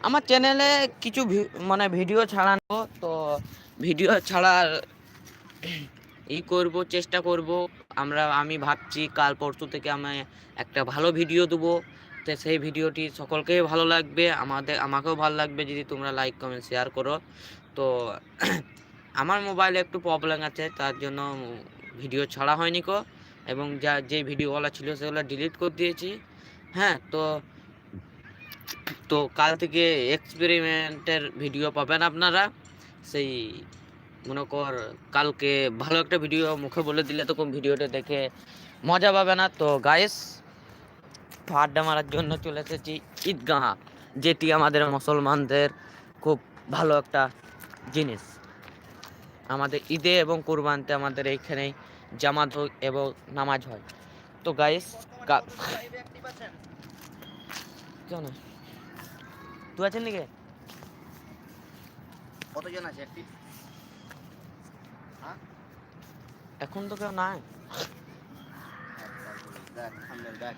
আমার চ্যানেলে কিছু মানে ভিডিও ছাড়ানো, তো ভিডিও ছাড়ার করব, চেষ্টা করব। আমি ভাবছি কাল পরশু থেকে আমি একটা ভালো ভিডিও দেবো। তো সেই ভিডিওটি সকলকেই ভালো লাগবে, আমাকেও ভালো লাগবে যদি তোমরা লাইক কমেন্ট শেয়ার করো। তো আমার মোবাইলে একটু প্রবলেম আছে, তার জন্য ভিডিও ছাড়া হয়নি এবং যে ভিডিওগুলো ছিল সেগুলো ডিলিট করে দিয়েছি। হ্যাঁ, তো তো কাল থেকে এক্সপেরিমেন্টের ভিডিও পাবেন আপনারা। সেই মনে কর কালকে ভালো একটা ভিডিও মুখে বলে দিলে তখন ভিডিওটা দেখে মজা পাবে না। তো গাইস, আড্ডা মারার জন্য চলে এসেছি ঈদগাহ, যেটি আমাদের মুসলমানদের খুব ভালো একটা জিনিস। আমাদের ঈদে এবং কুরবানিতে আমাদের এইখানেই জামাত এবং নামাজ হয়। তো গাইস, কেউ না, তুই আছেন নাকি? কতজন আছে একটি? এখন তো কেউ নাই। দেখ সামনে দেখ।